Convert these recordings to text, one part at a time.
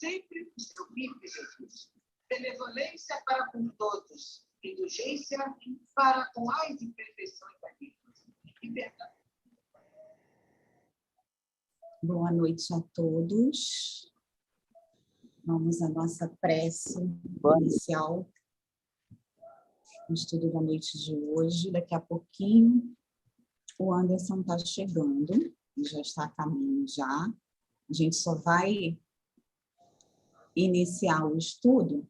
sempre o seu bife, Jesus. Benevolência para com todos, indulgência para com as imperfeições alheias. E verdade. Boa noite a todos. Vamos à nossa prece inicial no estudo da noite de hoje. Daqui a pouquinho o Anderson está chegando, ele já está a caminho já. A gente só vai iniciar o estudo.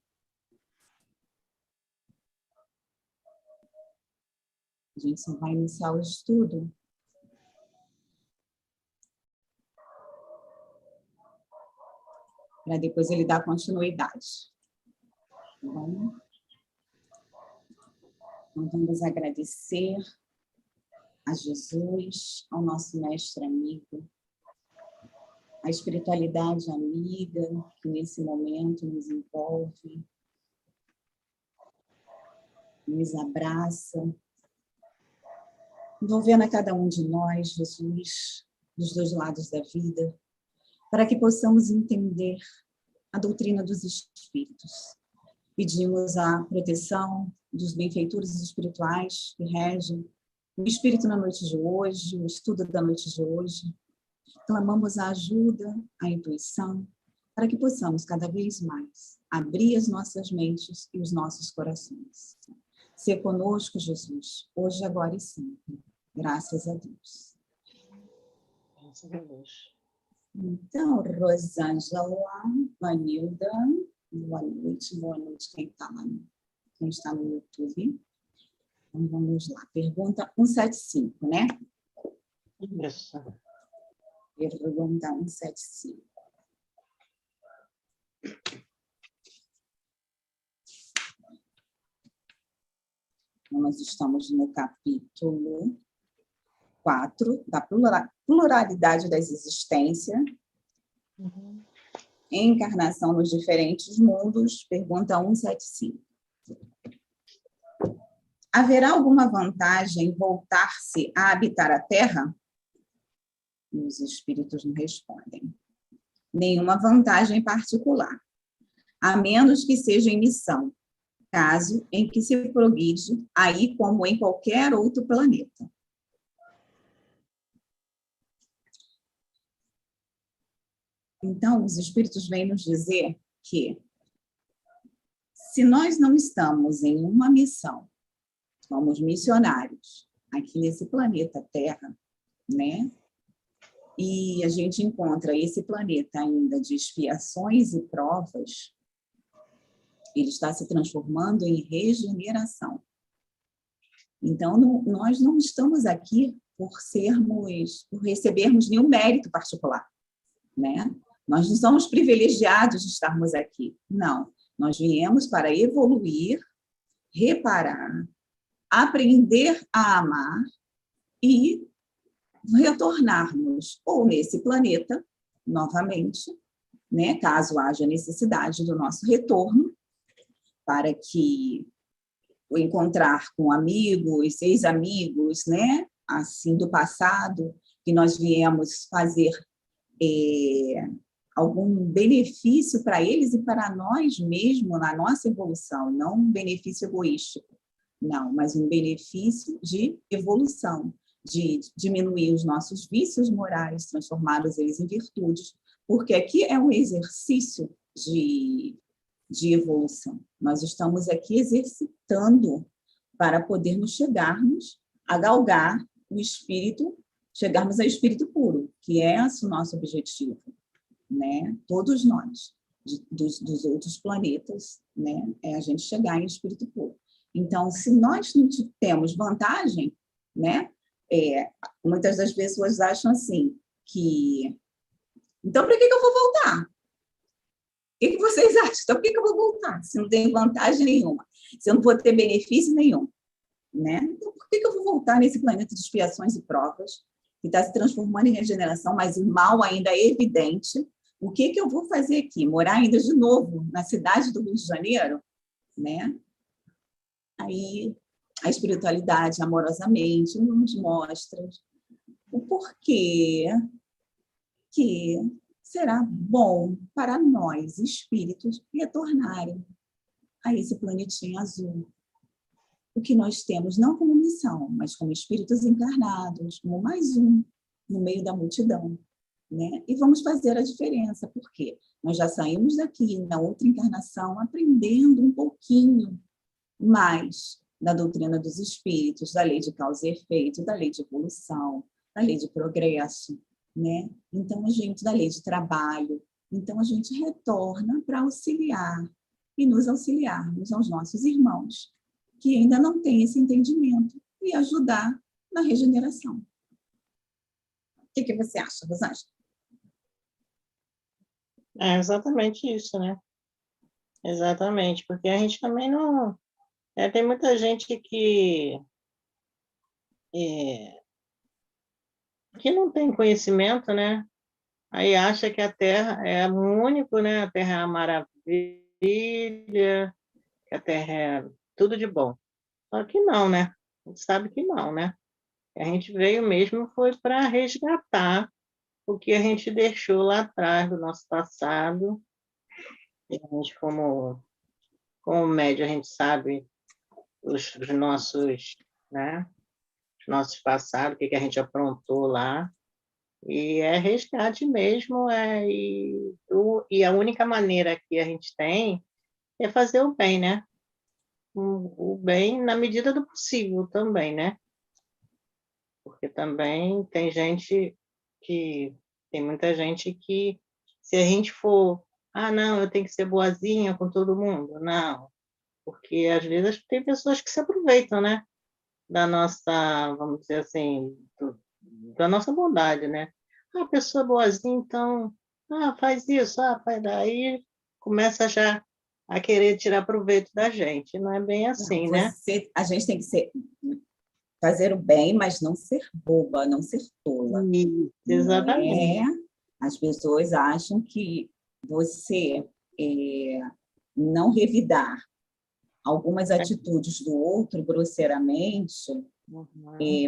Para depois ele dar continuidade. Tá bom? Então, vamos agradecer a Jesus, ao nosso mestre amigo, a espiritualidade amiga que nesse momento nos envolve, nos abraça, envolvendo a cada um de nós, Jesus, dos dois lados da vida, para que possamos entender a doutrina dos espíritos. Pedimos a proteção dos benfeitores espirituais que regem o espírito na noite de hoje, o estudo da noite de hoje. Clamamos a ajuda, a intuição, para que possamos cada vez mais abrir as nossas mentes e os nossos corações. Ser conosco, Jesus, hoje, agora e sempre. Graças a Deus. Graças a Deus. Então, Rosângela, Vanilda, boa noite quem está no YouTube. Então, vamos lá. Pergunta 175, né? Isso. Pergunta 175. Nós estamos no capítulo 4, da pluralidade das existências, encarnação nos diferentes mundos, pergunta 175. Haverá alguma vantagem em voltar-se a habitar a Terra? E os espíritos não respondem. Nenhuma vantagem particular, a menos que seja em missão, caso em que se progride aí como em qualquer outro planeta. Então, os espíritos vêm nos dizer que, se nós não estamos em uma missão, somos missionários aqui nesse planeta Terra, né? E a gente encontra esse planeta ainda de expiações e provas, ele está se transformando em regeneração. Então, nós não estamos aqui por recebermos nenhum mérito particular, né? Nós não somos privilegiados de estarmos aqui. Não. Nós viemos para evoluir, reparar, aprender a amar e retornarmos ou nesse planeta, novamente, né, caso haja necessidade do nosso retorno, para que o encontrar com amigos, ex-amigos, né, assim, do passado, que nós viemos fazer algum benefício para eles e para nós mesmos, na nossa evolução, não um benefício egoístico, não, mas um benefício de evolução, de diminuir os nossos vícios morais, transformá-los eles em virtudes, porque aqui é um exercício de evolução. Nós estamos aqui exercitando para podermos chegarmos a galgar o espírito, chegarmos ao espírito puro, que é o nosso objetivo, né? Todos nós, dos outros planetas, né? É a gente chegar em espírito puro. Então, se nós não temos vantagem, né? Muitas das pessoas acham assim, que... Então, para que eu vou voltar? O que vocês acham? Então, por que eu vou voltar? Se não tem vantagem nenhuma, se eu não vou ter benefício nenhum, né? Então, por que eu vou voltar nesse planeta de expiações e provas, que está se transformando em regeneração, mas o mal ainda é evidente? O que eu vou fazer aqui? Morar ainda de novo na cidade do Rio de Janeiro? Né? Aí, a espiritualidade, amorosamente, nos mostra o porquê que será bom para nós, espíritos, retornarem a esse planetinho azul. O que nós temos não como missão, mas como espíritos encarnados, como mais um no meio da multidão, né? E vamos fazer a diferença, porque nós já saímos daqui na outra encarnação aprendendo um pouquinho mais da doutrina dos espíritos, da lei de causa e efeito, da lei de evolução, da lei de progresso, né? Então, da lei de trabalho. Então, a gente retorna para auxiliar e nos auxiliarmos aos nossos irmãos que ainda não têm esse entendimento e ajudar na regeneração. O que você acha, Rosângela? É exatamente isso, né? Exatamente, porque a gente também não... tem muita gente que não tem conhecimento, né? Aí acha que a Terra é o único, né? A Terra é uma maravilha, que a Terra é tudo de bom. Só que não, né? A gente sabe que não, né? A gente veio mesmo foi para resgatar o que a gente deixou lá atrás do nosso passado. E a gente, como médio, a gente sabe os nossos, né? Os nossos passados, o que a gente aprontou lá. E é resgate mesmo, e a única maneira que a gente tem é fazer o bem, né? O bem na medida do possível também, né? Porque também tem muita gente que, se a gente for, não, eu tenho que ser boazinha com todo mundo, não, porque às vezes tem pessoas que se aproveitam, né? Da nossa, vamos dizer assim, da nossa bondade, né? A pessoa boazinha, então, faz isso, faz daí, começa já a querer tirar proveito da gente. Não é bem assim, né? A gente tem que fazer o bem, mas não ser boba, não ser tola. Exatamente. As pessoas acham que você não revidar algumas atitudes do outro grosseiramente,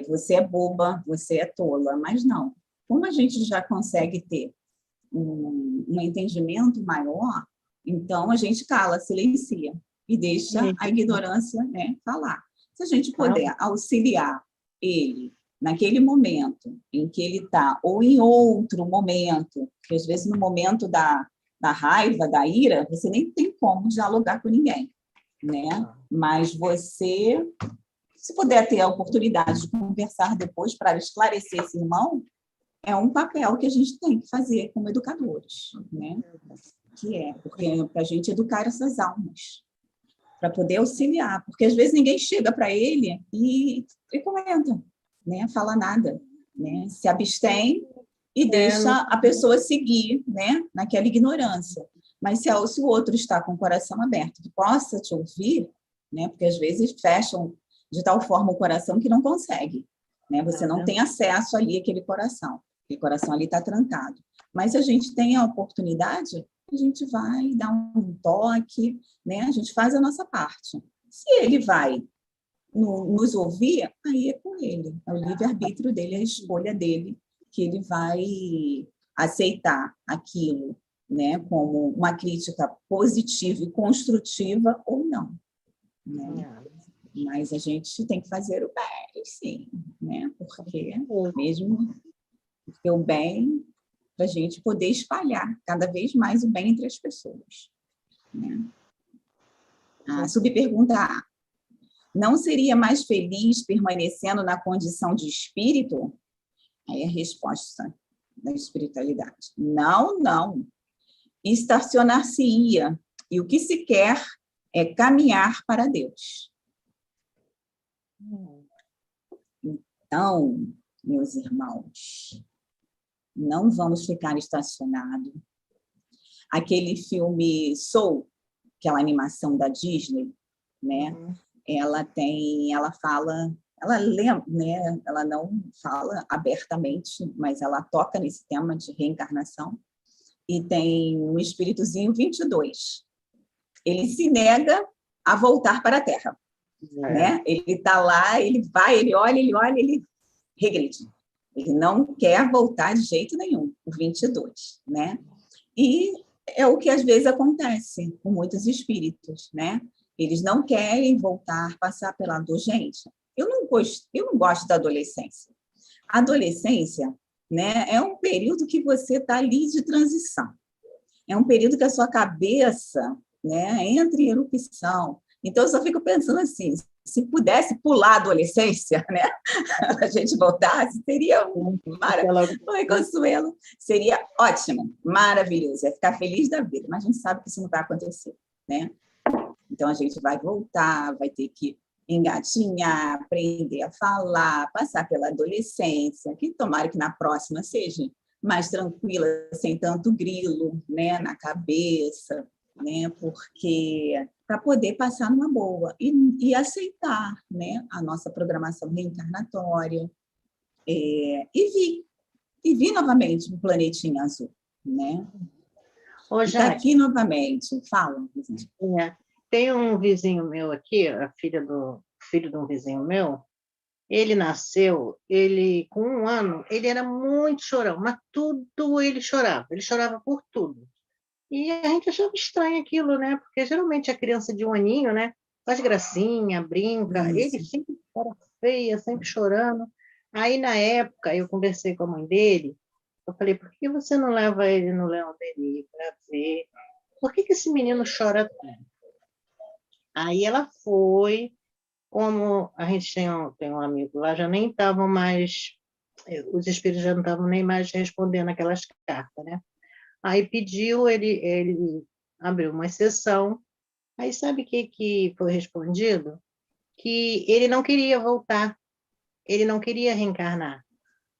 você é boba, você é tola, mas não. Como a gente já consegue ter um entendimento maior, então a gente cala, silencia e deixa a ignorância, né, falar. Se a gente puder auxiliar ele naquele momento em que ele está, ou em outro momento, porque às vezes no momento da raiva, da ira, você nem tem como dialogar com ninguém, né? Mas você, se puder ter a oportunidade de conversar depois para esclarecer esse irmão, é um papel que a gente tem que fazer como educadores, né? Porque para a gente educar essas almas, para poder auxiliar, porque às vezes ninguém chega para ele e comenta, né? Fala nada, né? Se abstém e deixa a pessoa seguir, né? Naquela ignorância. Mas se o outro está com o coração aberto, que possa te ouvir, né? Porque às vezes fecham de tal forma o coração que não consegue, né? Você não tem acesso ali àquele coração. Aquele coração ali está trancado. Mas se a gente tem a oportunidade, a gente vai dar um toque, né? A gente faz a nossa parte. Se ele vai nos ouvir, aí é com ele. É o livre-arbítrio dele, a escolha dele, que ele vai aceitar aquilo, né? Como uma crítica positiva e construtiva ou não, né? Mas a gente tem que fazer o bem, sim, né? Porque o bem, para a gente poder espalhar cada vez mais o bem entre as pessoas, né? A subpergunta A. Não seria mais feliz permanecendo na condição de espírito? Aí a resposta da espiritualidade. Não, não. Estacionar-se-ia. E o que se quer é caminhar para Deus. Então, meus irmãos, não vamos ficar estacionados. Aquele filme Soul, aquela animação da Disney, né? Ela fala, ela lembra, né? Ela não fala abertamente, mas ela toca nesse tema de reencarnação. E tem um espíritozinho 22. Ele se nega a voltar para a Terra, né? Ele está lá, ele vai, ele olha, ele regride. Ele não quer voltar de jeito nenhum, o 22, né? E é o que às vezes acontece com muitos espíritos, né? Eles não querem voltar, passar pela dor. Gente, eu não gosto da adolescência. A adolescência, né, é um período que você está ali de transição. É um período que a sua cabeça, né, entra em erupção. Então, eu só fico pensando assim, se pudesse pular a adolescência, né, a gente voltasse, seria maravilhoso. Oi, Consuelo. Seria ótimo, maravilhoso. Ia ficar feliz da vida, mas a gente sabe que isso não vai acontecer, né? Então, a gente vai voltar, vai ter que engatinhar, aprender a falar, passar pela adolescência, que tomara que na próxima seja mais tranquila, sem tanto grilo, né, na cabeça, né, porque para poder passar numa boa e aceitar, né, a nossa programação reencarnatória, e vir novamente no planetinha azul, né? Ô, Está aqui novamente. Fala. Tem um vizinho meu aqui, a filho de um vizinho meu, ele nasceu, com 1 ano, ele era muito chorão, mas tudo ele chorava por tudo. E a gente achava estranho aquilo, né? Porque geralmente a criança de 1 aninho, né, faz gracinha, brinca, ele sempre era feia, sempre chorando. Aí, na época, eu conversei com a mãe dele, eu falei, por que você não leva ele no Leão Denis para ver? Por que esse menino chora tanto? Aí ela foi, como a gente tem um amigo lá, já nem estavam mais, os espíritos já não estavam nem mais respondendo aquelas cartas, né? Aí pediu, ele abriu uma exceção, aí sabe o que foi respondido? Que ele não queria voltar, ele não queria reencarnar,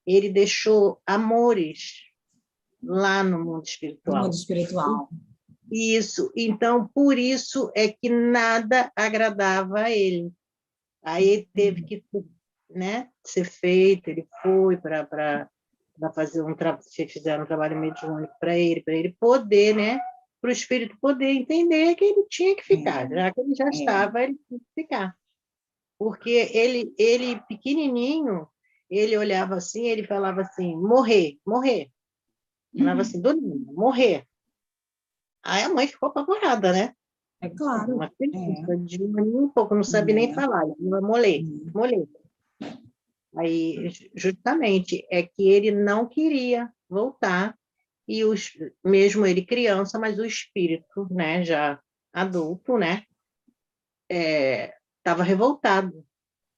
ele deixou amores lá no mundo No espiritual. mundo espiritual. Isso, então, por isso é que nada agradava a ele. Aí teve que, né, ser feito, ele foi para fazer fizeram um trabalho mediúnico para ele poder, né, para o espírito poder entender que ele tinha que ficar, já que ele já estava, ele tinha que ficar. Porque ele pequenininho, ele olhava assim, ele falava assim, morrer, morrer. Falava assim, dormindo, morrer. Aí a mãe ficou apavorada, né? É claro. Uma criança de um pouco, não sabe nem falar, vai moler, moler. Aí, justamente, é que ele não queria voltar, e mesmo ele criança, mas o espírito, né, já adulto, né, estava revoltado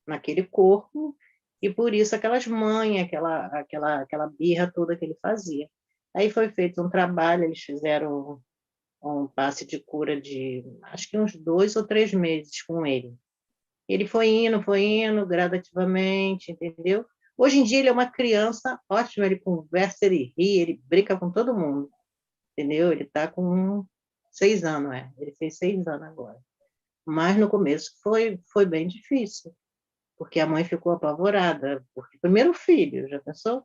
naquele corpo, e por isso aquelas manhas, aquela birra toda que ele fazia. Aí foi feito um trabalho, eles fizeram um passe de cura de, acho que uns 2 ou 3 meses com ele. Ele foi indo gradativamente, entendeu? Hoje em dia ele é uma criança ótima, ele conversa, ele ri, ele brinca com todo mundo, entendeu? Ele está com 6 anos, ele fez 6 anos agora. Mas no começo foi bem difícil, porque a mãe ficou apavorada, porque primeiro filho, já pensou?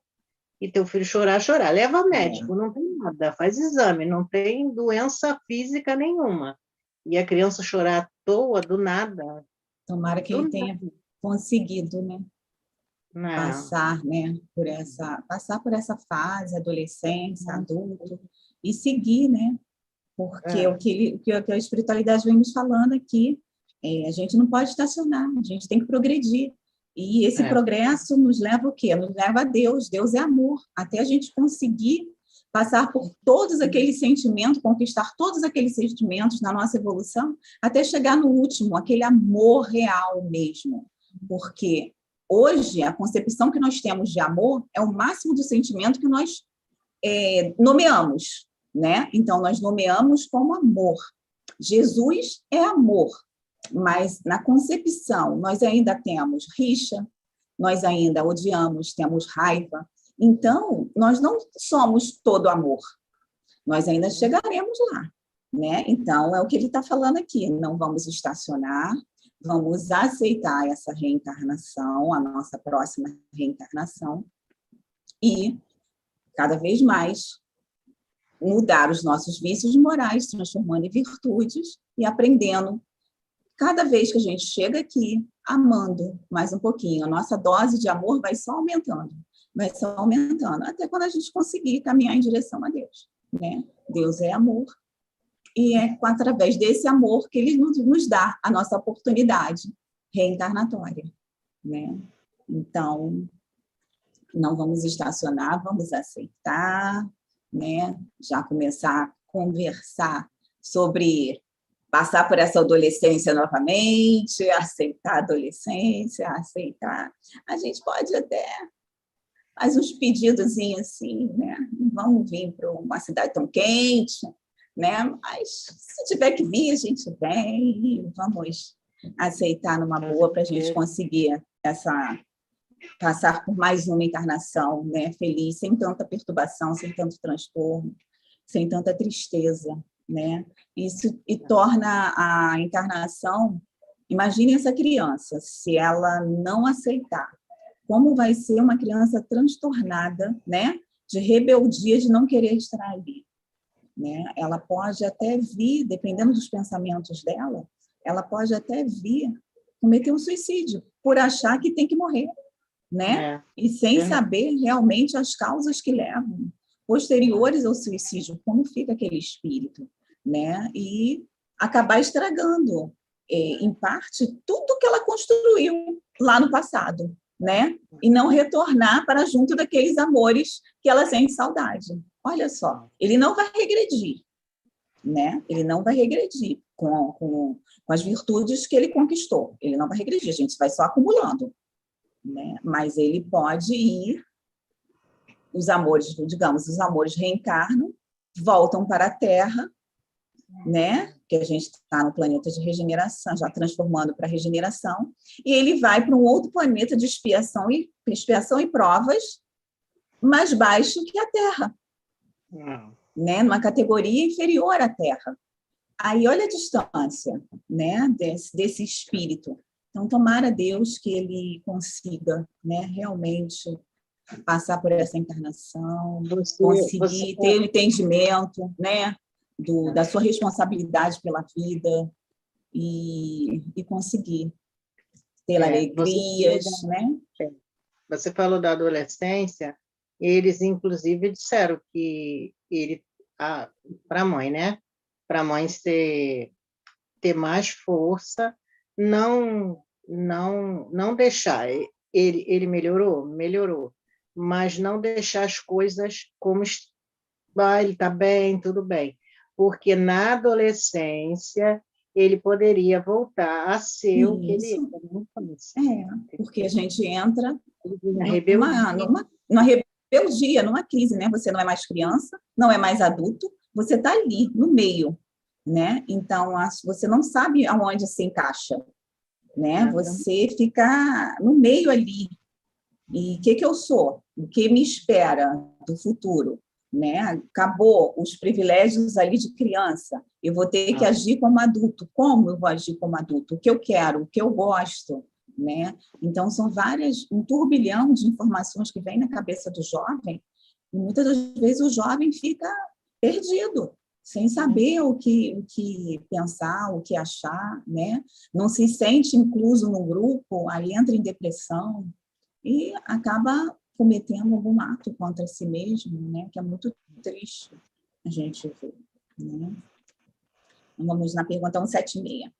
E teu filho chorar, leva médico, não tem nada, faz exame, não tem doença física nenhuma. E a criança chorar à toa, do nada. Tomara que ele tenha conseguido, né? Passar, né, passar por essa fase, adolescência, adulto, e seguir, né? Porque o que a espiritualidade vem nos falando aqui, a gente não pode estacionar, a gente tem que progredir. E esse progresso nos leva o quê? Nos leva a Deus. Deus é amor. Até a gente conseguir passar por todos aqueles sentimentos, conquistar todos aqueles sentimentos na nossa evolução, até chegar no último, aquele amor real mesmo. Porque hoje, a concepção que nós temos de amor é o máximo do sentimento que nós nomeamos, né? Então, nós nomeamos como amor. Jesus é amor. Mas na concepção, nós ainda temos rixa, nós ainda odiamos, temos raiva. Então, nós não somos todo amor. Nós ainda chegaremos lá, né? Então, é o que ele está falando aqui. Não vamos estacionar, vamos aceitar essa reencarnação, a nossa próxima reencarnação, e cada vez mais mudar os nossos vícios morais, transformando em virtudes e aprendendo. Cada vez que a gente chega aqui, amando mais um pouquinho, a nossa dose de amor vai só aumentando, até quando a gente conseguir caminhar em direção a Deus, né? Deus é amor. E é através desse amor que ele nos dá a nossa oportunidade reencarnatória, né? Então, não vamos estacionar, vamos aceitar, né? Já começar a conversar sobre passar por essa adolescência novamente, aceitar a adolescência, aceitar. A gente pode até fazer uns pedidos assim, né? Não vamos vir para uma cidade tão quente, né? Mas se tiver que vir, a gente vem e vamos aceitar numa boa para a gente conseguir passar por mais uma encarnação, né? Feliz, sem tanta perturbação, sem tanto transtorno, sem tanta tristeza, né? Isso e torna a encarnação. Imagine essa criança, se ela não aceitar, como vai ser uma criança transtornada, né? De rebeldia, de não querer estar ali, né? Ela pode até vir, dependendo dos pensamentos dela, ela pode até vir cometer um suicídio por achar que tem que morrer, né? E sem saber realmente as causas que levam posteriores ao suicídio, como fica aquele espírito, né? E acabar estragando, em parte, tudo que ela construiu lá no passado, né? E não retornar para junto daqueles amores que ela sente saudade. Olha só, ele não vai regredir, né? Ele não vai regredir com as virtudes que ele conquistou. Ele não vai regredir, a gente vai só acumulando, né? Mas ele pode ir, os amores, digamos, os amores reencarnam, voltam para a Terra, né? Que a gente está no planeta de regeneração, já transformando para regeneração, e ele vai para um outro planeta de expiação e provas mais baixo que a Terra, né? Numa categoria inferior à Terra. Aí olha a distância, né? Desse espírito. Então, tomara Deus que ele consiga, né, realmente passar por essa encarnação, conseguir ter o entendimento, né, da sua responsabilidade pela vida e conseguir ter alegrias, né? Você falou da adolescência, eles, inclusive, disseram que para a mãe, né? Para a mãe ter mais força, não deixar. Ele melhorou, mas não deixar as coisas como ele está bem, tudo bem, porque na adolescência ele poderia voltar a ser o que ele era. Porque a gente entra numa rebeldia, numa crise, né? Você não é mais criança, não é mais adulto, você está ali, no meio, né? Então, você não sabe aonde se encaixa, né? Você fica no meio ali. E o que eu sou? O que me espera do futuro? Né? Acabou os privilégios ali de criança. Eu vou ter que agir como adulto. Como eu vou agir como adulto? O que eu quero? O que eu gosto? Né? Então, são um turbilhão de informações que vem na cabeça do jovem, e muitas das vezes o jovem fica perdido, sem saber o que pensar, o que achar, né? Não se sente incluso no grupo, aí entra em depressão e acaba cometendo algum ato contra si mesmo, né? Que é muito triste a gente ver, né? Vamos na pergunta 176.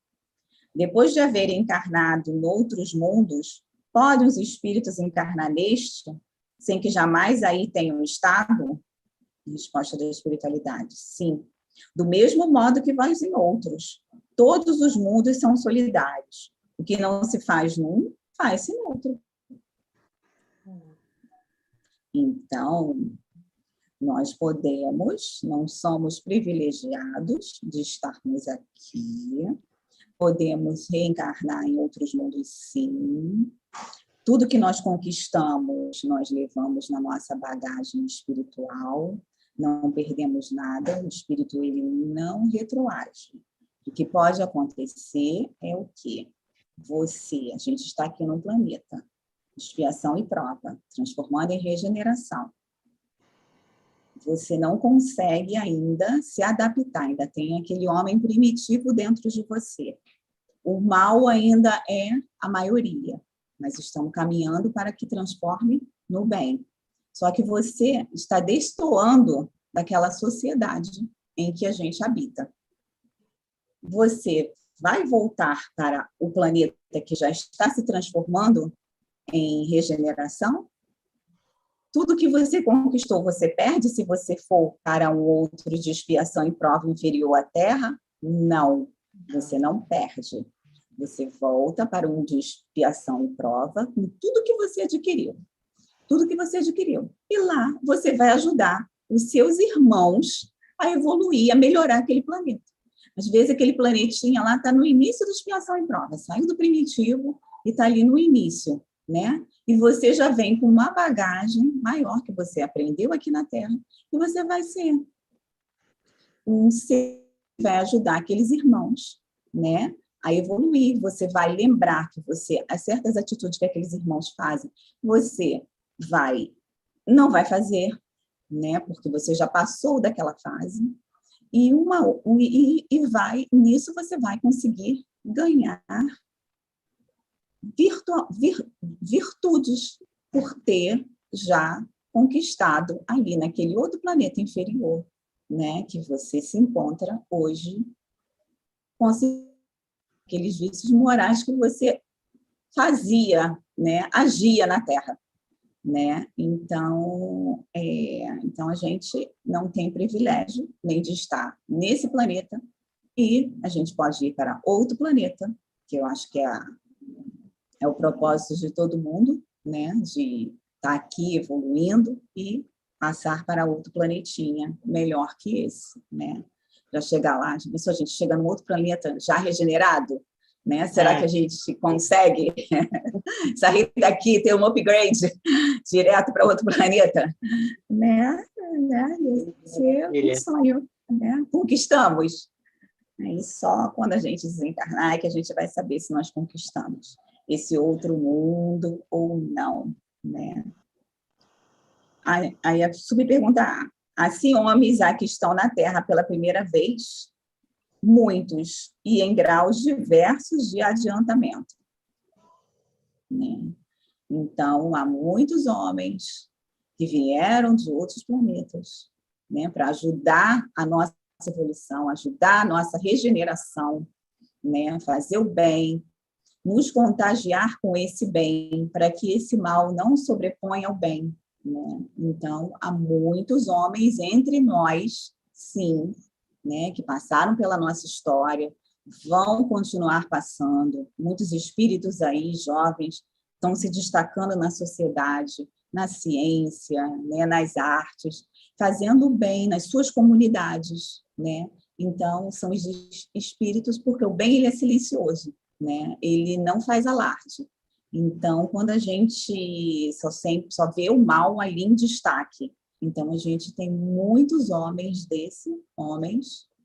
Depois de haverem encarnado noutros mundos, podem os espíritos encarnar neste, sem que jamais aí tenham estado? Resposta da espiritualidade: sim. Do mesmo modo que vós em outros. Todos os mundos são solidários. O que não se faz num, faz-se no outro. Então, nós podemos, não somos privilegiados de estarmos aqui, podemos reencarnar em outros mundos, sim. Tudo que nós conquistamos, nós levamos na nossa bagagem espiritual, não perdemos nada, o espírito ele não retroage. O que pode acontecer é o quê? A gente está aqui no planeta, expiação e prova, transformando em regeneração. Você não consegue ainda se adaptar, ainda tem aquele homem primitivo dentro de você. O mal ainda é a maioria, mas estamos caminhando para que transforme no bem. Só que você está destoando daquela sociedade em que a gente habita. Você vai voltar para o planeta que já está se transformando em regeneração? Tudo que você conquistou, você perde se você for para um outro de expiação e prova inferior à Terra? Não, você não perde. Você volta para um de expiação e prova com tudo que você adquiriu. Tudo que você adquiriu. E lá você vai ajudar os seus irmãos a evoluir, a melhorar aquele planeta. Às vezes, aquele planetinha lá está no início da expiação e prova, saiu do primitivo e está ali no início, né? E você já vem com uma bagagem maior que você aprendeu aqui na Terra, e você vai ser um ser que vai ajudar aqueles irmãos, né, a evoluir. Você vai lembrar que você, as certas atitudes que aqueles irmãos fazem, você não vai fazer, né, porque você já passou daquela fase, nisso você vai conseguir ganhar virtudes por ter já conquistado ali naquele outro planeta inferior, né, que você se encontra hoje, com aqueles vícios morais que você fazia, né, agia na Terra, né? Então a gente não tem privilégio nem de estar nesse planeta, e a gente pode ir para outro planeta, que eu acho que é o propósito de todo mundo, né? De estar aqui evoluindo e passar para outro planetinha melhor que esse, né? Já chegar lá, a gente chega num outro planeta já regenerado, né? Será que a gente consegue sair daqui, ter um upgrade direto para outro planeta? Né? Esse é um sonho, né? Conquistamos. Aí só quando a gente desencarnar é que a gente vai saber se nós conquistamos esse outro mundo ou não, né? Aí a subpergunta A. Assim, homens há que estão na Terra pela primeira vez, muitos, e em graus diversos de adiantamento, né? Então, há muitos homens que vieram de outros planetas, né, para ajudar a nossa evolução, ajudar a nossa regeneração, né, fazer o bem, nos contagiar com esse bem, para que esse mal não sobreponha ao bem, né? Então, há muitos homens entre nós, sim, né, que passaram pela nossa história, vão continuar passando. Muitos espíritos aí, jovens, estão se destacando na sociedade, na ciência, né, nas artes, fazendo bem nas suas comunidades, né? Então, são os espíritos, porque o bem ele é silencioso, né? Ele não faz alarde. Então, quando a gente só vê o mal ali em destaque, então a gente tem muitos homens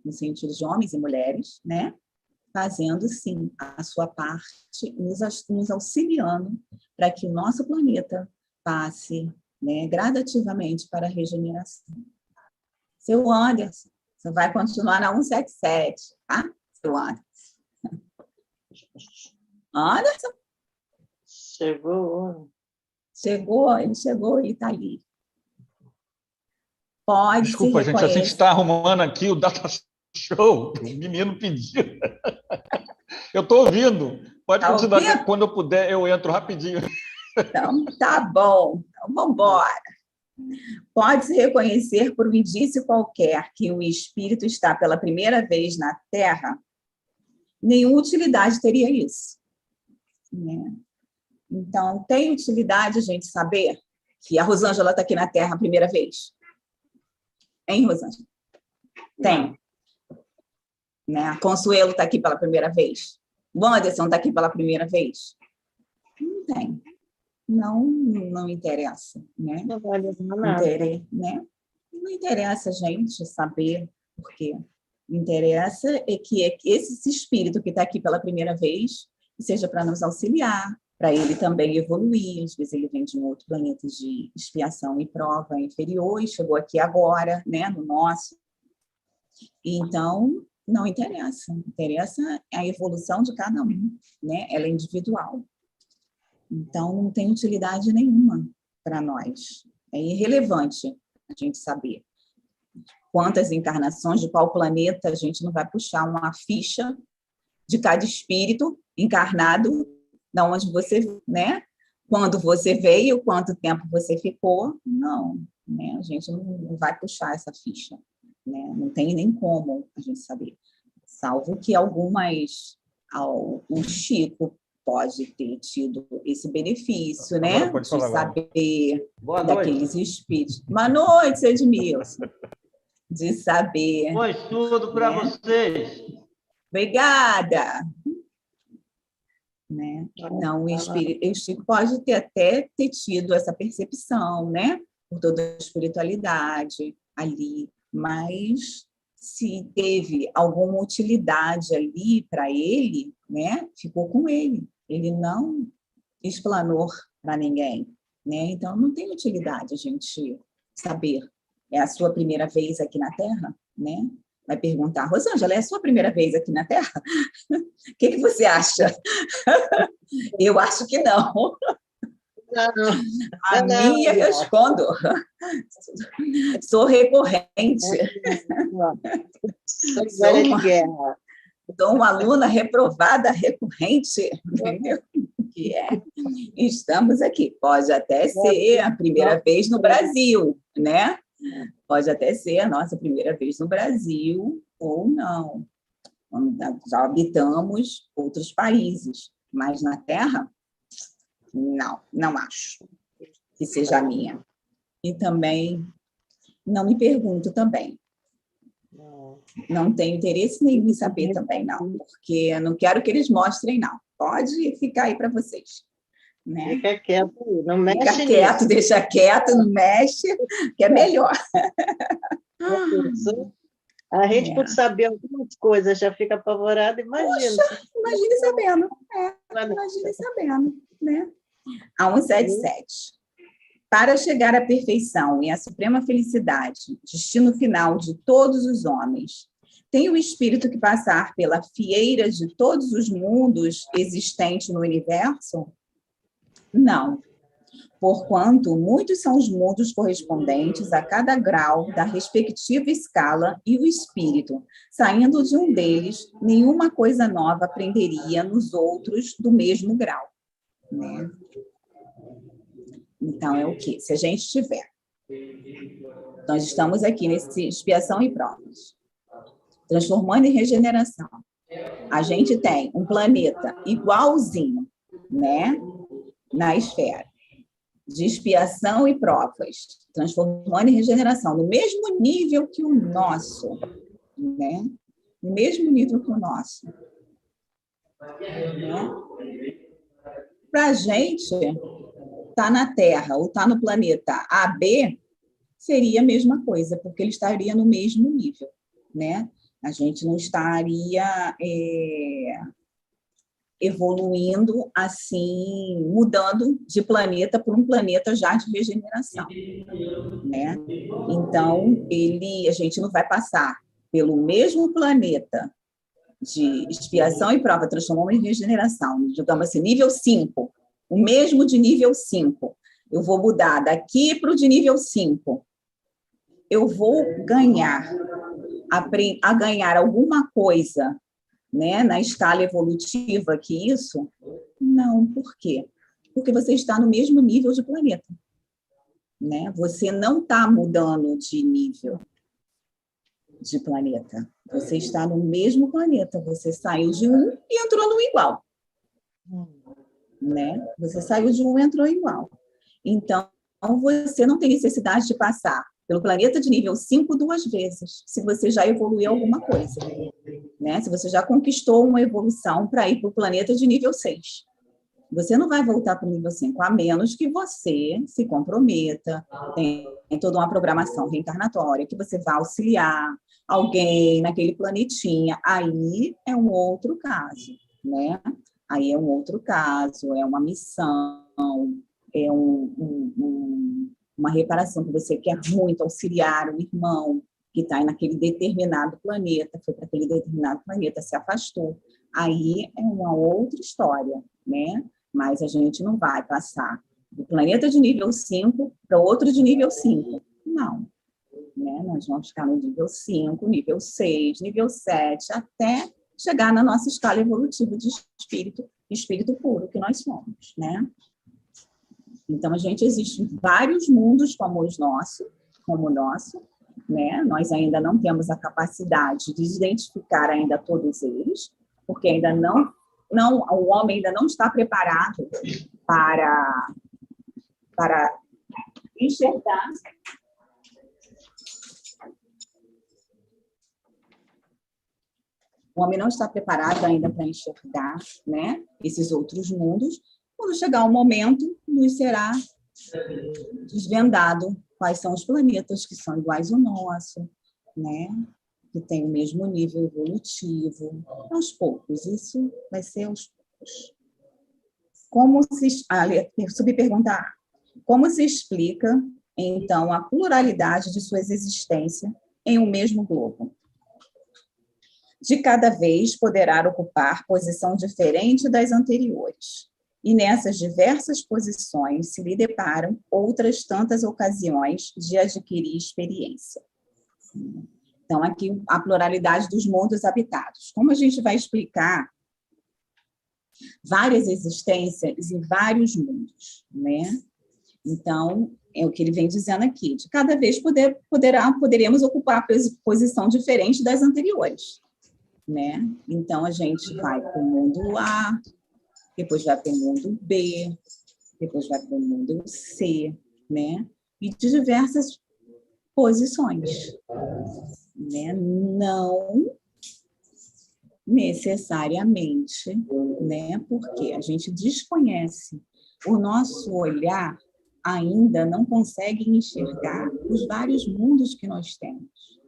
no sentido de homens e mulheres, né? Fazendo, sim, a sua parte, nos auxiliando para que o nosso planeta passe, né, gradativamente para a regeneração. Seu Anderson, você vai continuar na 177, tá? Seu Anderson. Anderson? Ele chegou e está ali. Pode. Desculpa, gente, a gente está arrumando aqui o data show, o menino pediu. Eu estou ouvindo. Pode continuar, ouvindo? Quando eu puder, eu entro rapidinho. Então, tá bom. Então, vamos embora. Pode-se reconhecer por um indício qualquer que o espírito está pela primeira vez na Terra? Nenhuma utilidade teria isso, né? Então, tem utilidade a gente saber que a Rosângela está aqui na Terra a primeira vez? Hein, Rosângela? Tem. Né? A Consuelo está aqui pela primeira vez? O Anderson está aqui pela primeira vez? Não tem. Não interessa, né? Não vale nada. Né? Não interessa a gente saber por quê. Interessa é que esse espírito que está aqui pela primeira vez seja para nos auxiliar, para ele também evoluir. Às vezes ele vem de um outro planeta de expiação e prova inferior e chegou aqui agora, né, no nosso. Então, não interessa. Interessa a evolução de cada um, né? Ela é individual. Então, não tem utilidade nenhuma para nós. É irrelevante a gente saber. quantas encarnações, de qual planeta, a gente não vai puxar uma ficha de cada espírito encarnado, de onde você, né? Quando você veio, quanto tempo você ficou, não, né? A gente não vai puxar essa ficha, né? Não tem nem como a gente saber, salvo que o Chico pode ter tido esse benefício, né? De saber daqueles espíritos. Boa noite, Edmilson. De saber. Bom estudo para vocês. Obrigada. Né? Não, o Chico pode até ter tido essa percepção, né? Por toda a espiritualidade ali, mas se teve alguma utilidade ali para ele, né? Ficou com ele. Ele não explanou para ninguém, né? Então não tem utilidade a gente saber. É a sua primeira vez aqui na Terra, né? Vai perguntar, Rosângela, é a sua primeira vez aqui na Terra? O que você acha? Eu acho que não. A minha, eu respondo. Sou recorrente. Sou uma aluna reprovada recorrente, entendeu? Que é. Estamos aqui. Pode até ser a primeira vez no Brasil, né? Pode até ser a nossa primeira vez no Brasil ou não. Já habitamos outros países, mas na Terra, não acho que seja a minha. E também não me pergunto também. Não tenho interesse nenhum em saber também, não, porque eu não quero que eles mostrem, não. Pode ficar aí para vocês. Né? Fica quieto, não mexe. Fica quieto, deixa quieto, não mexe, que é melhor. A gente, por saber algumas coisas, já fica apavorada, imagina. Poxa, imagine sabendo. Imagine sabendo. Né? A 177. Para chegar à perfeição e à suprema felicidade, destino final de todos os homens, tem o espírito que passar pela fieira de todos os mundos existentes no universo? Não, porquanto muitos são os mundos correspondentes a cada grau da respectiva escala e o espírito, saindo de um deles, nenhuma coisa nova aprenderia nos outros do mesmo grau. Né? Então, é o quê? Se a gente tiver. Nós estamos aqui nesse expiação e provas, transformando em regeneração. A gente tem um planeta igualzinho, né? Na esfera, de expiação e provas, transformando em regeneração, no mesmo nível que o nosso, né? No mesmo nível que o nosso. Né? Para a gente estar na Terra ou estar no planeta AB, seria a mesma coisa, porque ele estaria no mesmo nível, né? A gente não estaria evoluindo assim, mudando de planeta para um planeta já de regeneração, né? Então, a gente não vai passar pelo mesmo planeta de expiação e prova, transformando em regeneração, digamos assim, nível 5, o mesmo de nível 5. Eu vou mudar daqui para o de nível 5. Eu vou ganhar, a ganhar alguma coisa, né, na escala evolutiva que isso? Não, por quê? Porque você está no mesmo nível de planeta. Né? Você não está mudando de nível de planeta. Você está no mesmo planeta. Você saiu de um e entrou no igual. Né? Você saiu de um e entrou igual. Então, você não tem necessidade de passar pelo planeta de nível 5 2 vezes, se você já evoluiu alguma coisa. Né? Se você já conquistou uma evolução para ir para o planeta de nível 6. Você não vai voltar para o nível 5, a menos que você se comprometa, tem toda uma programação reencarnatória, que você vai auxiliar alguém naquele planetinha. Aí é um outro caso, né? Aí é um outro caso, é uma missão, é uma reparação que você quer muito auxiliar um irmão que está naquele determinado planeta, foi para aquele determinado planeta, se afastou. Aí é uma outra história, né? Mas a gente não vai passar do planeta de nível 5 para outro de nível 5. Não. né? Nós vamos ficar no nível 5, nível 6, nível 7, até chegar na nossa escala evolutiva de espírito puro que nós somos, né? Então, a gente existe em vários mundos como o nosso, né? Nós ainda não temos a capacidade de identificar ainda todos eles, porque ainda o homem ainda não está preparado para enxergar o homem não está preparado ainda para enxergar, né, esses outros mundos. Quando chegar o momento, nos será desvendado quais são os planetas que são iguais ao nosso, né, que tem o mesmo nível evolutivo, aos poucos. Isso vai ser aos poucos. Subperguntar: como se explica, então, a pluralidade de suas existências em um mesmo globo? De cada vez poderá ocupar posição diferente das anteriores, e nessas diversas posições se lhe deparam outras tantas ocasiões de adquirir experiência. Então, aqui, a pluralidade dos mundos habitados. Como a gente vai explicar várias existências em vários mundos, né? Então, é o que ele vem dizendo aqui. De cada vez poderemos ocupar posição diferente das anteriores, né? Então, a gente vai para o mundo A, depois vai para o mundo B, depois vai para o mundo C, né? E de diversas posições, né? Não necessariamente, né? Porque a gente desconhece, o nosso olhar ainda não consegue enxergar os vários mundos que nós temos,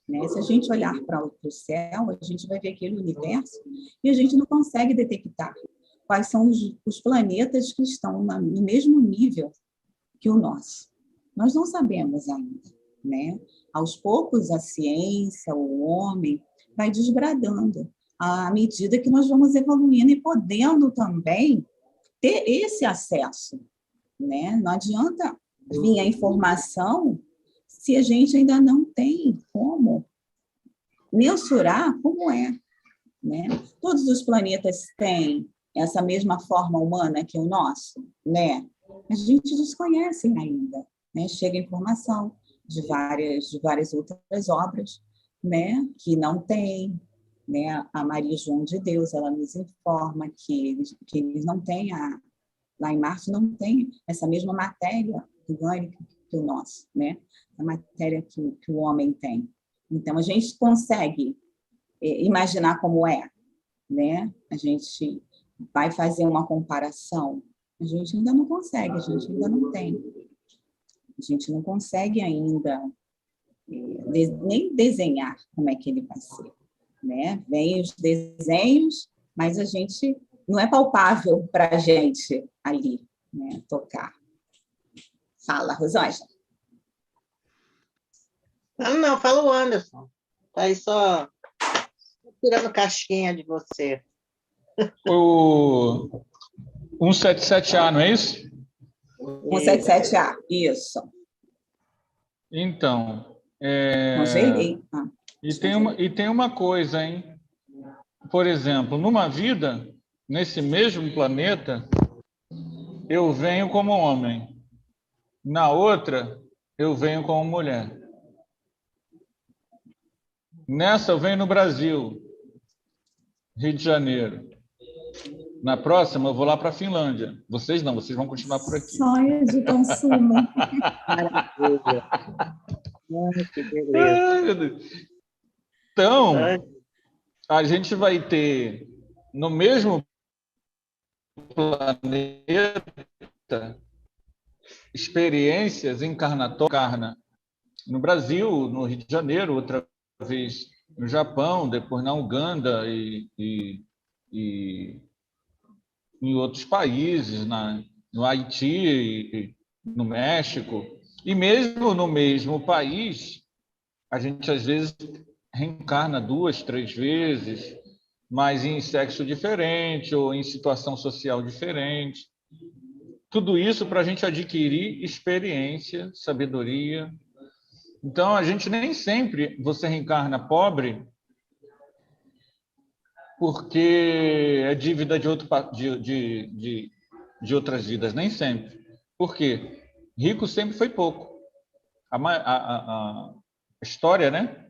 né? Se a gente olhar para o céu, a gente vai ver aquele universo e a gente não consegue detectar quais são os planetas que estão no mesmo nível que o nosso. Nós não sabemos ainda, né? Aos poucos, a ciência, o homem, vai desbradando à medida que nós vamos evoluindo e podendo também ter esse acesso, né? Não adianta vir a informação se a gente ainda não tem como mensurar como é, né? Todos os planetas têm essa mesma forma humana que o nosso, né? A gente desconhece ainda, né? Chega informação de várias outras obras, né? Que não tem, né? A Maria João de Deus, ela nos informa que eles não têm lá em Marte não tem essa mesma matéria orgânica que o nosso, né? A matéria que o homem tem. Então, a gente consegue imaginar como é, né? A gente vai fazer uma comparação, a gente ainda não consegue, a gente ainda não tem. A gente não consegue ainda nem desenhar como é que ele vai ser, né? Vem os desenhos, mas a gente não é palpável para a gente ali, né? Tocar. Fala, Rosângela. Não, fala o Anderson. Está aí só tirando casquinha de você. O 177A, não é isso? 177A, isso. Então, Congelei. e tem uma coisa, hein? Por exemplo, numa vida, nesse mesmo planeta, eu venho como homem. Na outra, eu venho como mulher. Nessa, eu venho no Brasil, Rio de Janeiro. Na próxima, eu vou lá para a Finlândia. Vocês não, vocês vão continuar por aqui. Sonho de consumo. Maravilha. Que beleza. Ai, meu Deus. Então, a gente vai ter, no mesmo planeta, experiências encarnatórias no Brasil, no Rio de Janeiro, outra vez no Japão, depois na Uganda e em outros países, no Haiti, no México. E mesmo no mesmo país, a gente às vezes reencarna 2, 3 vezes, mas em sexo diferente ou em situação social diferente. Tudo isso para a gente adquirir experiência, sabedoria, Então, a gente nem sempre você reencarna pobre porque é dívida de outras vidas, nem sempre. Por quê? Rico sempre foi pouco. A história, né?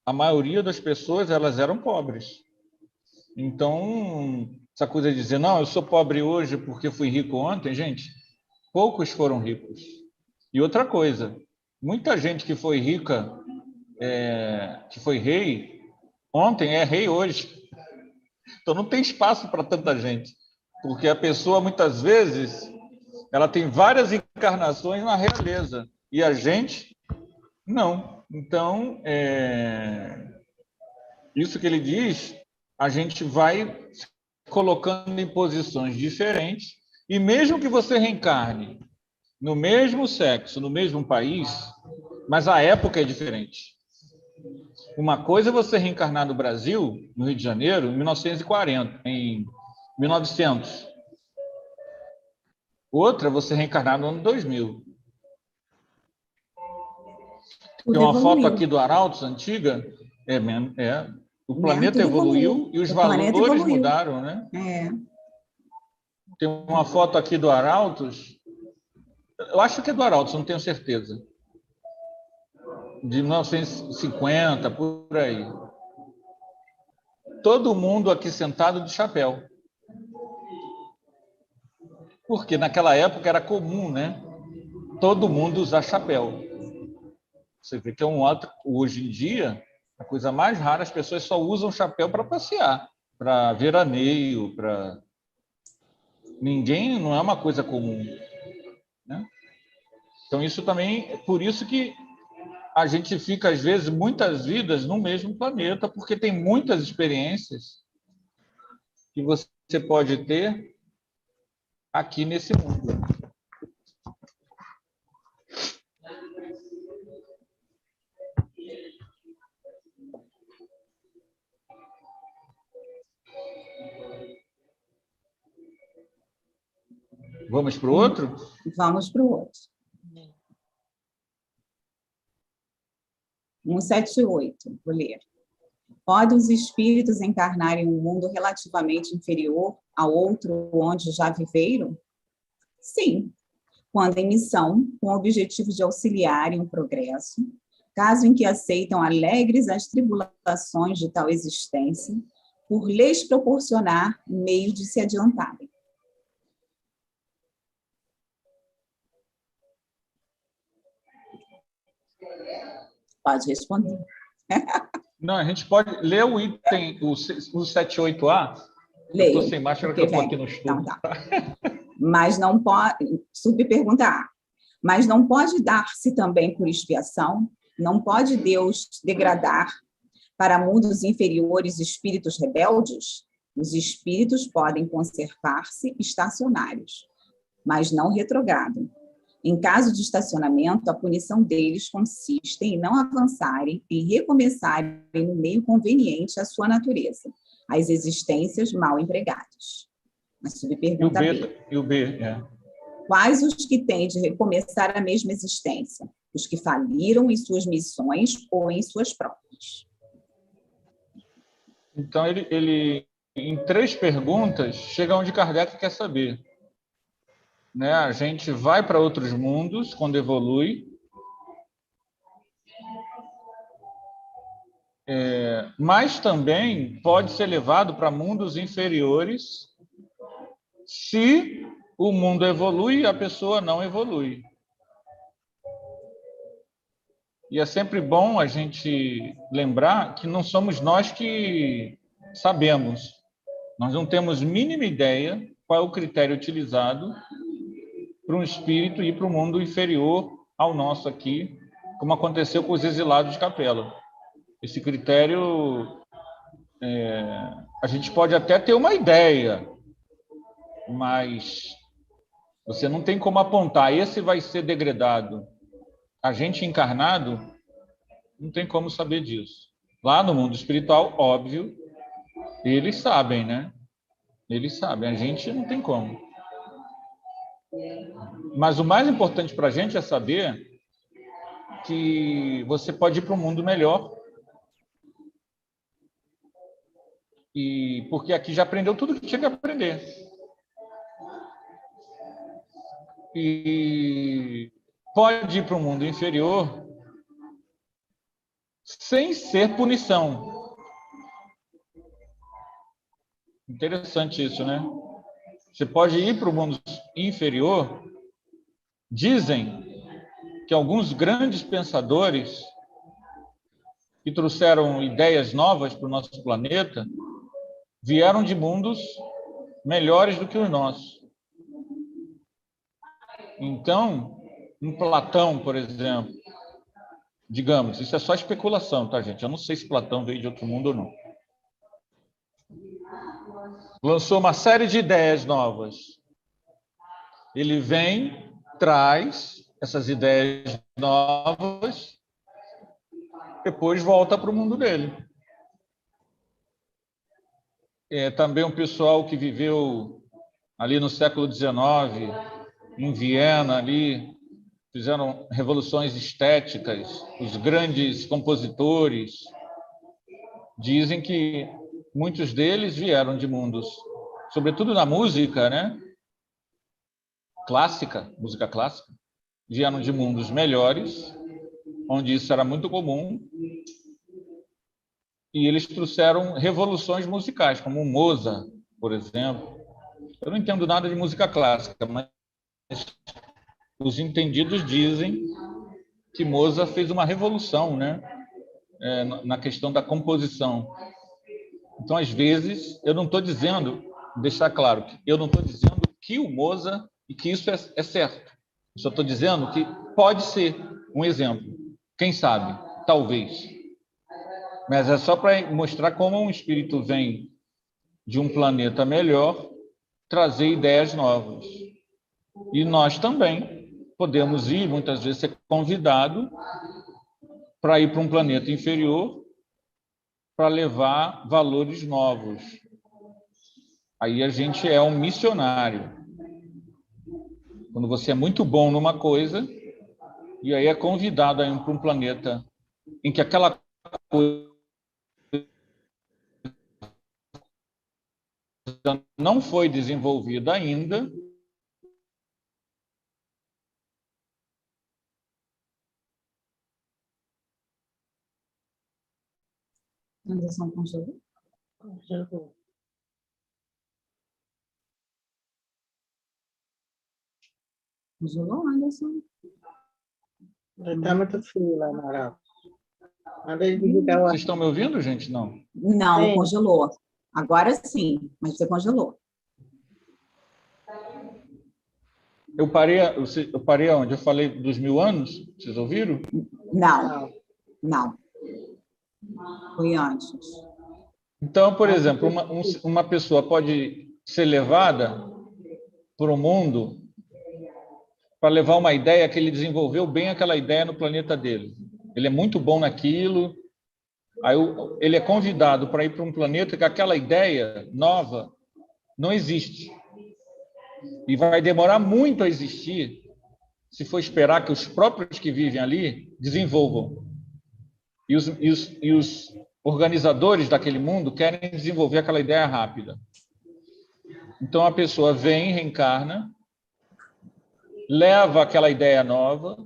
A maioria das pessoas, elas eram pobres. Então, essa coisa de dizer, não, eu sou pobre hoje porque fui rico ontem, gente, poucos foram ricos. E outra coisa, muita gente que foi rica, que foi rei ontem, é rei hoje. Então, não tem espaço para tanta gente, porque a pessoa, muitas vezes, ela tem várias encarnações na realeza, e a gente, não. Então, isso que ele diz, a gente vai colocando em posições diferentes, e mesmo que você reencarne no mesmo sexo, no mesmo país, mas a época é diferente. Uma coisa é você reencarnar no Brasil, no Rio de Janeiro, em 1940, em 1900. Outra é você reencarnar no ano 2000. Tudo Tem uma foto evoluiu. aqui do Arautos, antiga, o Né? planeta Tudo evoluiu e os O planeta valores evoluiu. mudaram, né? É. Tem uma foto aqui do Arautos, eu acho que é do Arautos, não tenho certeza, de 1950, por aí. Todo mundo aqui sentado de chapéu. Porque naquela época era comum, né? Todo mundo usar chapéu. Você vê que é um ato, hoje em dia, a coisa mais rara, as pessoas só usam chapéu para passear, para veraneio, para... Ninguém, não é uma coisa comum, né? Então, isso também, por isso que a gente fica, às vezes, muitas vidas no mesmo planeta, porque tem muitas experiências que você pode ter aqui nesse mundo. Vamos para o outro? Vamos para o outro. 178, vou ler. Podem os espíritos encarnarem em um mundo relativamente inferior ao outro onde já viveram? Sim, quando em missão, com o objetivo de auxiliarem o progresso, caso em que aceitam alegres as tribulações de tal existência, por lhes proporcionar meio de se adiantarem. Pode responder. Não, a gente pode ler o item, o 78A. Leio. Eu estou sem máscara que eu estou aqui no estudo. Então, tá. Mas não pode... Subpergunta A. Mas não pode dar-se também por expiação? Não pode Deus degradar para mundos inferiores espíritos rebeldes? Os espíritos podem conservar-se estacionários, mas não retrogradam. Em caso de estacionamento, a punição deles consiste em não avançarem, em recomeçarem no meio conveniente à sua natureza, as existências mal empregadas. A subpergunta B. E o B, Quais os que têm de recomeçar a mesma existência? Os que faliram em suas missões ou em suas próprias? Então, ele em 3 perguntas, chega onde Kardec quer saber. Né? A gente vai para outros mundos quando evolui, mas também pode ser levado para mundos inferiores se o mundo evolui e a pessoa não evolui. E é sempre bom a gente lembrar que não somos nós que sabemos. Nós não temos mínima ideia qual é o critério utilizado para um espírito ir para o mundo inferior ao nosso aqui, como aconteceu com os exilados de Capela. Esse critério, a gente pode até ter uma ideia, mas você não tem como apontar, esse vai ser degradado. A gente encarnado não tem como saber disso. Lá no mundo espiritual, óbvio, eles sabem, né? Eles sabem, a gente não tem como. Mas o mais importante para a gente é saber que você pode ir para um mundo melhor. E porque aqui já aprendeu tudo que tinha que aprender. E pode ir para um mundo inferior sem ser punição. Interessante isso, né? Você pode ir para o mundo inferior. Dizem que alguns grandes pensadores que trouxeram ideias novas para o nosso planeta vieram de mundos melhores do que os nossos. Então, um Platão, por exemplo, digamos, isso é só especulação, tá, gente? Eu não sei se Platão veio de outro mundo ou não. Lançou uma série de ideias novas. Ele vem, traz essas ideias novas, depois volta para o mundo dele. Também um pessoal que viveu ali no século XIX, em Viena, ali, fizeram revoluções estéticas. Os grandes compositores dizem que muitos deles vieram de mundos, sobretudo na música, né? Clássica, música clássica, vieram de mundos melhores, onde isso era muito comum, e eles trouxeram revoluções musicais, como o Mozart, por exemplo. Eu não entendo nada de música clássica, mas os entendidos dizem que Mozart fez uma revolução, né? Na questão da composição. Então, às vezes, eu não estou dizendo, deixar claro, que eu não estou dizendo que o Mozart e que isso é certo. Eu só estou dizendo que pode ser um exemplo. Quem sabe? Talvez. Mas é só para mostrar como um espírito vem de um planeta melhor trazer ideias novas. E nós também podemos ir, muitas vezes, ser convidado para ir para um planeta inferior para levar valores novos. Aí a gente é um missionário. Quando você é muito bom numa coisa, e aí é convidado a ir para um planeta em que aquela coisa não foi desenvolvida ainda, Anderson congelou? Congelou, Anderson? Está muito frio lá, Amaral. Manda ele desligar o ar. Vocês estão me ouvindo, gente? Não. Não, Sim. congelou. Agora sim, mas você congelou. Eu parei onde? Eu falei dos 1000 anos? Vocês ouviram? Não, não. Foi antes. Então, por exemplo, uma pessoa pode ser levada para o mundo para levar uma ideia que ele desenvolveu bem aquela ideia no planeta dele. Ele é muito bom naquilo, aí ele é convidado para ir para um planeta que aquela ideia nova não existe. E vai demorar muito a existir se for esperar que os próprios que vivem ali desenvolvam. E os organizadores daquele mundo querem desenvolver aquela ideia rápida. Então, a pessoa vem, reencarna, leva aquela ideia nova,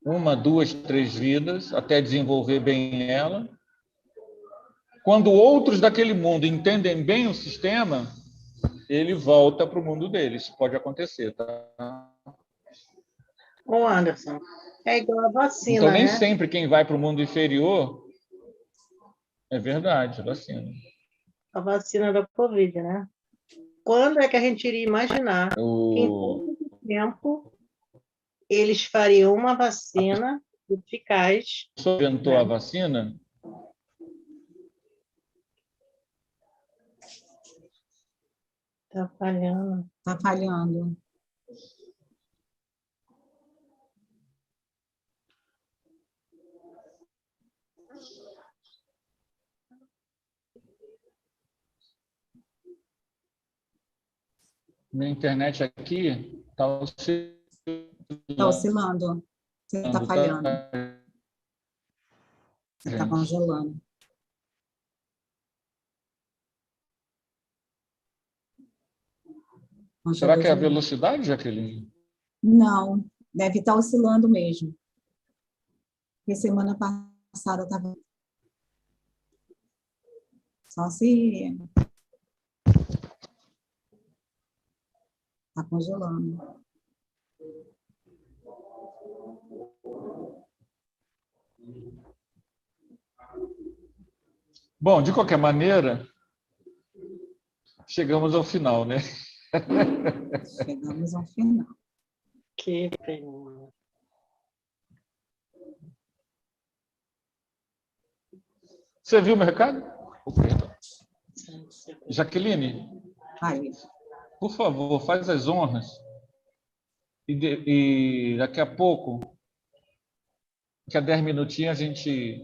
1, 2, 3 vidas, até desenvolver bem ela. Quando outros daquele mundo entendem bem o sistema, ele volta para o mundo dele. Isso pode acontecer, tá? Ô, Anderson, é igual a vacina, Então, nem né? sempre quem vai para o mundo inferior... É verdade, vacina. A vacina da Covid, né? Quando é que a gente iria imaginar que em pouco tempo eles fariam uma vacina eficaz? A pessoa inventou a vacina, Está falhando. Está falhando. minha internet aqui está Está oscilando. Você está falhando. Você está gente. congelando. Será que é a Congelou de novo. velocidade, Jaqueline? Não, deve estar oscilando mesmo. Porque semana passada estava só se... Está congelando. Bom, de qualquer maneira, chegamos ao final, né? Chegamos ao final. Que pena. Você viu o meu recado? Oh, perdão. Jaqueline, Aí, por favor, faz as honras. E daqui a pouco, daqui a 10 minutinhos, a gente...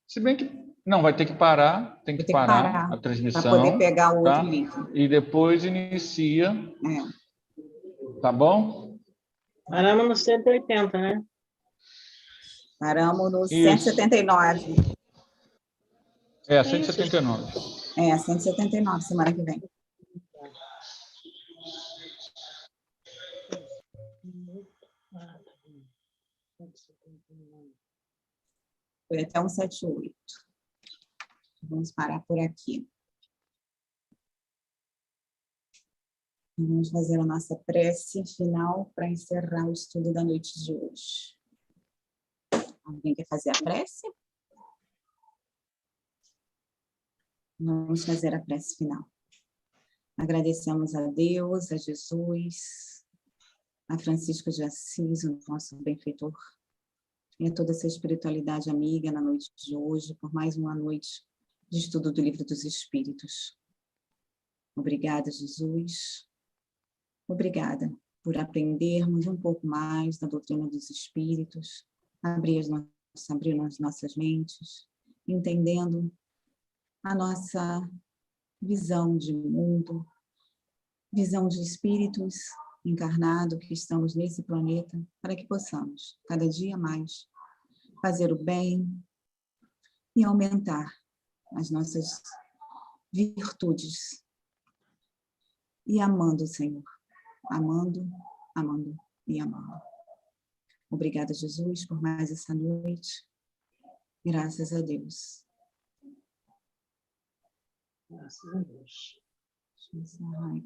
Se bem que... Não, vai ter que parar. Tem que vou ter que parar parar a para transmissão. poder pegar o outro Tá? link. E depois inicia. É. Tá bom? Paramos no 180, né? Paramos no Isso. 179. É, É isso, 179. 179, semana que vem. Foi até 178. Vamos parar por aqui. Vamos fazer a nossa prece final para encerrar o estudo da noite de hoje. Alguém quer fazer a prece? Vamos fazer a prece final. Agradecemos a Deus, a Jesus, a Francisco de Assis, o nosso benfeitor, e a toda essa espiritualidade amiga na noite de hoje, por mais uma noite de estudo do Livro dos Espíritos. Obrigada, Jesus. Obrigada por aprendermos um pouco mais da doutrina dos Espíritos, abrir as nossas mentes, entendendo a nossa visão de mundo, visão de espíritos encarnados que estamos nesse planeta, para que possamos, cada dia mais, fazer o bem e aumentar as nossas virtudes. E amando o Senhor. Amando, amando e amando. Obrigada, Jesus, por mais essa noite. Graças a Deus. Graças a Deus. Deixa eu encerrar aqui.